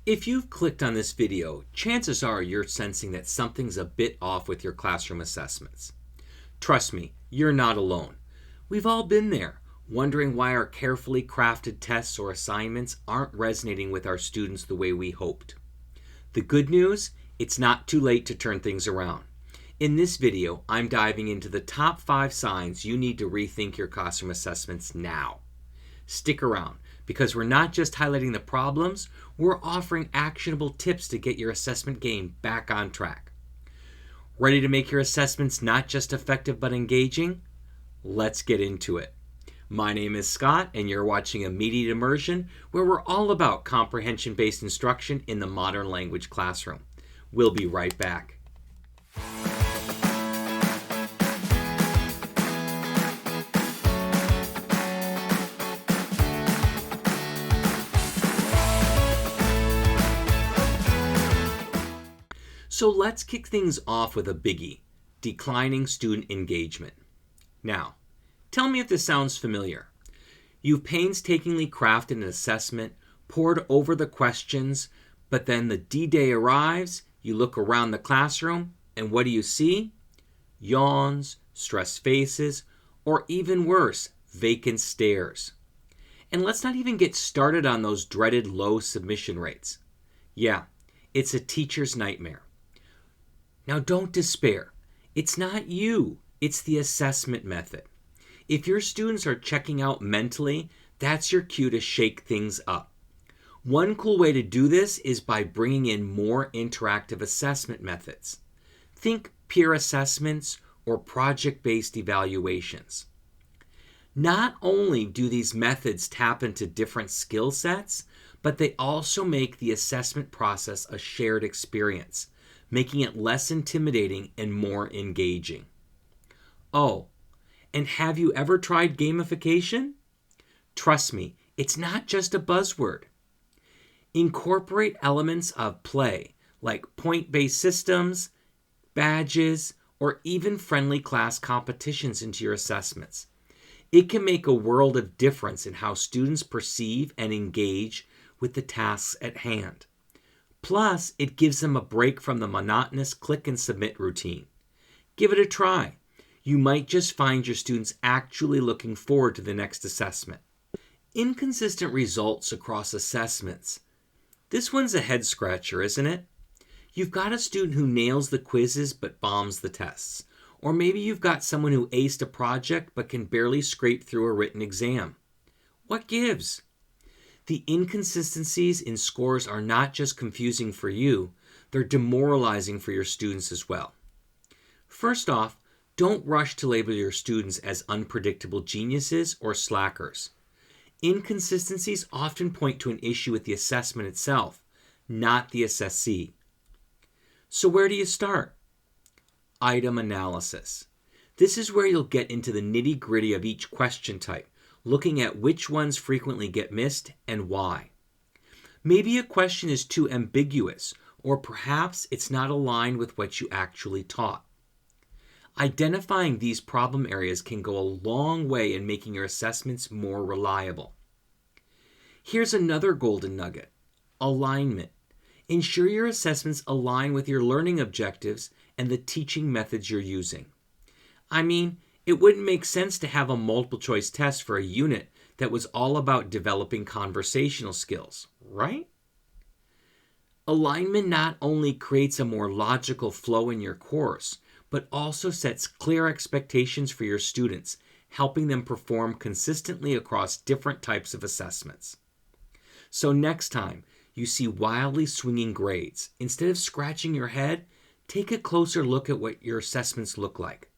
If you've clicked on this video, chances are you're sensing that something's a bit off with your classroom assessments. Trust me, you're not alone. We've all been there, wondering why our carefully crafted tests or assignments aren't resonating with our students the way we hoped. The good news, it's not too late to turn things around. In this video, I'm diving into the top 5 signs you need to rethink your classroom assessments now. Stick around, because we're not just highlighting the problems, we're offering actionable tips to get your assessment game back on track. Ready to make your assessments not just effective but engaging? Let's get into it. My name is Scott, and you're watching Immediate Immersion, where we're all about comprehension-based instruction in the modern language classroom. We'll be right back. So let's kick things off with a biggie, declining student engagement. Now, tell me if this sounds familiar. You've painstakingly crafted an assessment, pored over the questions, but then the D-Day arrives, you look around the classroom, and what do you see? Yawns, stressed faces, or even worse, vacant stares. And let's not even get started on those dreaded low submission rates. Yeah, it's a teacher's nightmare. Now don't despair. It's not you, it's the assessment method. If your students are checking out mentally, that's your cue to shake things up. One cool way to do this is by bringing in more interactive assessment methods. Think peer assessments or project-based evaluations. Not only do these methods tap into different skill sets, but they also make the assessment process a shared experience, making it less intimidating and more engaging. Oh, and have you ever tried gamification? Trust me, it's not just a buzzword. Incorporate elements of play, like point-based systems, badges, or even friendly class competitions into your assessments. It can make a world of difference in how students perceive and engage with the tasks at hand. Plus, it gives them a break from the monotonous click and submit routine. Give it a try. You might just find your students actually looking forward to the next assessment. Inconsistent results across assessments. This one's a head scratcher, isn't it? You've got a student who nails the quizzes but bombs the tests. Or maybe you've got someone who aced a project but can barely scrape through a written exam. What gives? The inconsistencies in scores are not just confusing for you, they're demoralizing for your students as well. First off, don't rush to label your students as unpredictable geniuses or slackers. Inconsistencies often point to an issue with the assessment itself, not the assessee. So where do you start? Item analysis. This is where you'll get into the nitty-gritty of each question type, looking at which ones frequently get missed and why. Maybe a question is too ambiguous, or perhaps it's not aligned with what you actually taught. Identifying these problem areas can go a long way in making your assessments more reliable. Here's another golden nugget: alignment. Ensure your assessments align with your learning objectives and the teaching methods you're using. I mean, it wouldn't make sense to have a multiple choice test for a unit that was all about developing conversational skills, right? Alignment not only creates a more logical flow in your course, but also sets clear expectations for your students, helping them perform consistently across different types of assessments. So next time you see wildly swinging grades, instead of scratching your head, take a closer look at what your assessments look like.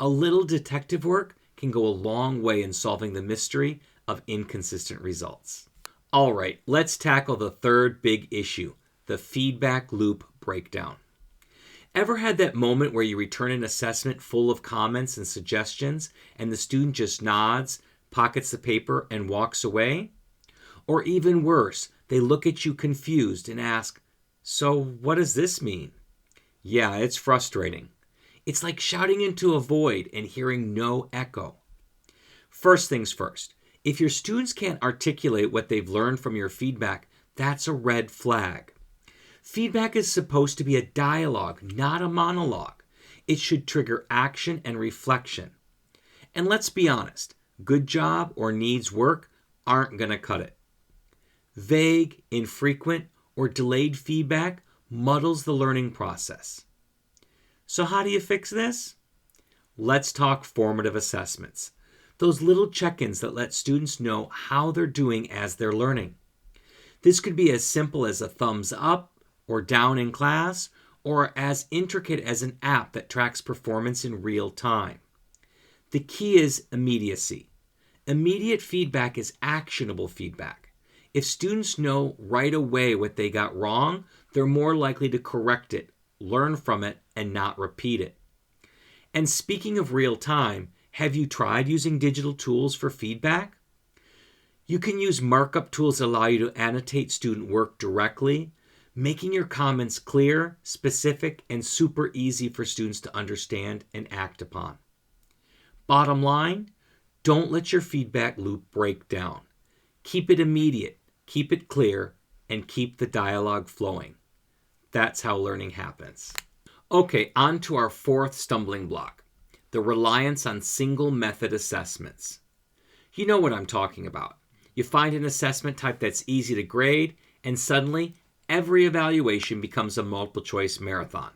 A little detective work can go a long way in solving the mystery of inconsistent results. All right, let's tackle the third big issue, the feedback loop breakdown. Ever had that moment where you return an assessment full of comments and suggestions and the student just nods, pockets the paper, and walks away? Or even worse, they look at you confused and ask, "So what does this mean?" Yeah, it's frustrating. It's like shouting into a void and hearing no echo. First things first, if your students can't articulate what they've learned from your feedback, that's a red flag. Feedback is supposed to be a dialogue, not a monologue. It should trigger action and reflection. And let's be honest, good job or needs work aren't going to cut it. Vague, infrequent, or delayed feedback muddles the learning process. So how do you fix this? Let's talk formative assessments. Those little check-ins that let students know how they're doing as they're learning. This could be as simple as a thumbs up or down in class, or as intricate as an app that tracks performance in real time. The key is immediacy. Immediate feedback is actionable feedback. If students know right away what they got wrong, they're more likely to correct it, learn from it, and not repeat it. And speaking of real time, have you tried using digital tools for feedback? You can use markup tools that allow you to annotate student work directly, making your comments clear, specific, and super easy for students to understand and act upon. Bottom line, don't let your feedback loop break down. Keep it immediate, keep it clear, and keep the dialogue flowing. That's how learning happens. Okay, on to our fourth stumbling block, the reliance on single method assessments. You know what I'm talking about. You find an assessment type that's easy to grade, and suddenly every evaluation becomes a multiple choice marathon.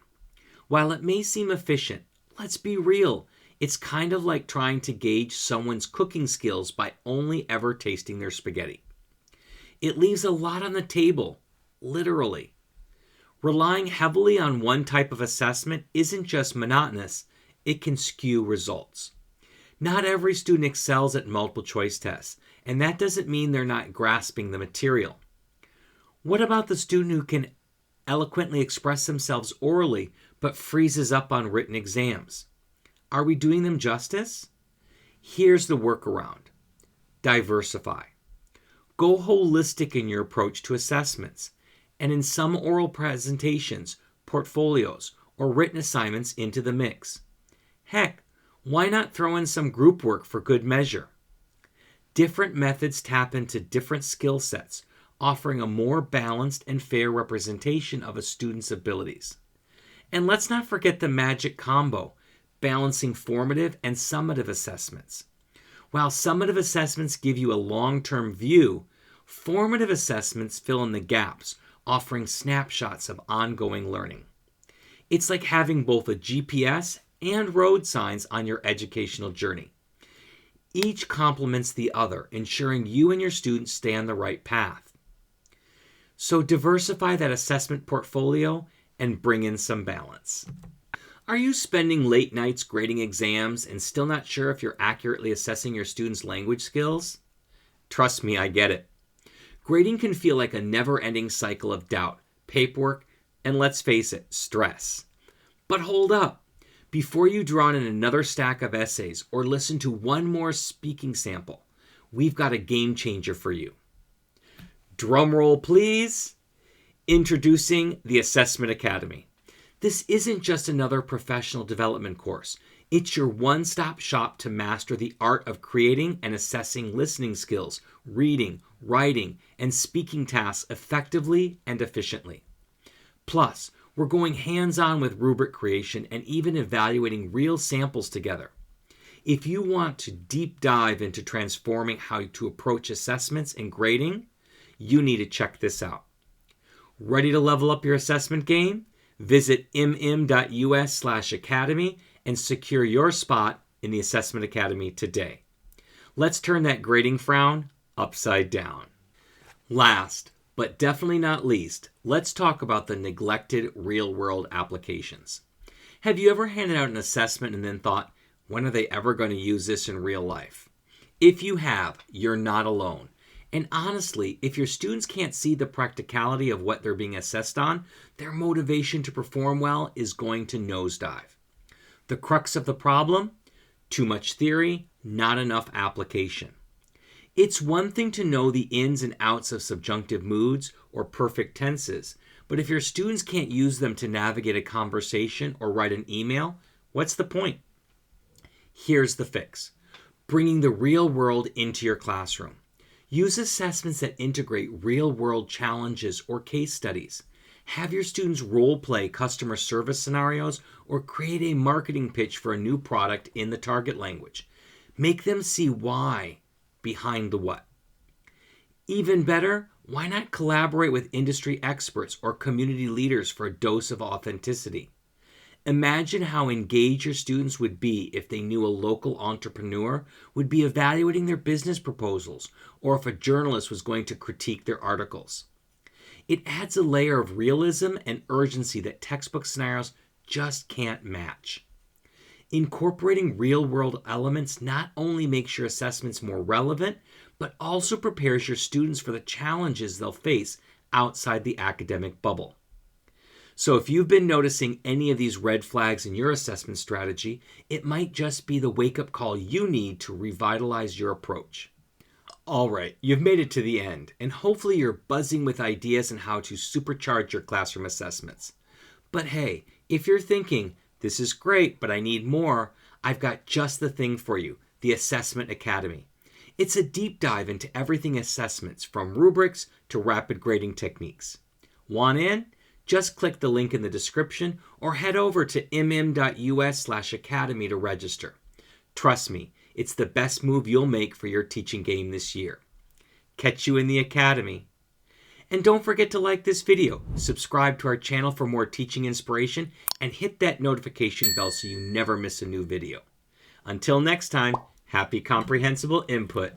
While it may seem efficient, let's be real. It's kind of like trying to gauge someone's cooking skills by only ever tasting their spaghetti. It leaves a lot on the table, literally. Relying heavily on one type of assessment isn't just monotonous, it can skew results. Not every student excels at multiple choice tests, and that doesn't mean they're not grasping the material. What about the student who can eloquently express themselves orally but freezes up on written exams? Are we doing them justice? Here's the workaround. Diversify. Go holistic in your approach to assessments, and in some oral presentations, portfolios, or written assignments into the mix. Heck, why not throw in some group work for good measure? Different methods tap into different skill sets, offering a more balanced and fair representation of a student's abilities. And let's not forget the magic combo, balancing formative and summative assessments. While summative assessments give you a long-term view, formative assessments fill in the gaps, offering snapshots of ongoing learning. It's like having both a GPS and road signs on your educational journey. Each complements the other, ensuring you and your students stay on the right path. So diversify that assessment portfolio and bring in some balance. Are you spending late nights grading exams and still not sure if you're accurately assessing your students' language skills? Trust me, I get it. Grading can feel like a never-ending cycle of doubt, paperwork, and let's face it, stress. But hold up. Before you draw in another stack of essays or listen to one more speaking sample, we've got a game changer for you. Drum roll, please. Introducing the Assessment Academy. This isn't just another professional development course. It's your one-stop shop to master the art of creating and assessing listening skills, reading, writing, and speaking tasks effectively and efficiently. Plus, we're going hands-on with rubric creation and even evaluating real samples together. If you want to deep dive into transforming how to approach assessments and grading, you need to check this out. Ready to level up your assessment game? Visit mm.us/academy and secure your spot in the Assessment Academy today. Let's turn that grading frown upside down. Last, but definitely not least, let's talk about the neglected real-world applications. Have you ever handed out an assessment and then thought, when are they ever going to use this in real life? If you have, you're not alone. And honestly, if your students can't see the practicality of what they're being assessed on, their motivation to perform well is going to nosedive. The crux of the problem? Too much theory, not enough application. It's one thing to know the ins and outs of subjunctive moods or perfect tenses, but if your students can't use them to navigate a conversation or write an email, what's the point? Here's the fix. Bringing the real world into your classroom. Use assessments that integrate real-world challenges or case studies. Have your students role-play customer service scenarios or create a marketing pitch for a new product in the target language. Make them see why behind the what. Even better, why not collaborate with industry experts or community leaders for a dose of authenticity? Imagine how engaged your students would be if they knew a local entrepreneur would be evaluating their business proposals, or if a journalist was going to critique their articles. It adds a layer of realism and urgency that textbook scenarios just can't match. Incorporating real-world elements not only makes your assessments more relevant, but also prepares your students for the challenges they'll face outside the academic bubble. So if you've been noticing any of these red flags in your assessment strategy, it might just be the wake-up call you need to revitalize your approach. All right, you've made it to the end, and hopefully you're buzzing with ideas on how to supercharge your classroom assessments. But hey, if you're thinking, this is great, but I need more, I've got just the thing for you, the Assessment Academy. It's a deep dive into everything assessments, from rubrics to rapid grading techniques. Want in? Just click the link in the description or head over to mm.us/academy to register. Trust me, it's the best move you'll make for your teaching game this year. Catch you in the academy. And don't forget to like this video, subscribe to our channel for more teaching inspiration, and hit that notification bell so you never miss a new video. Until next time, happy comprehensible input.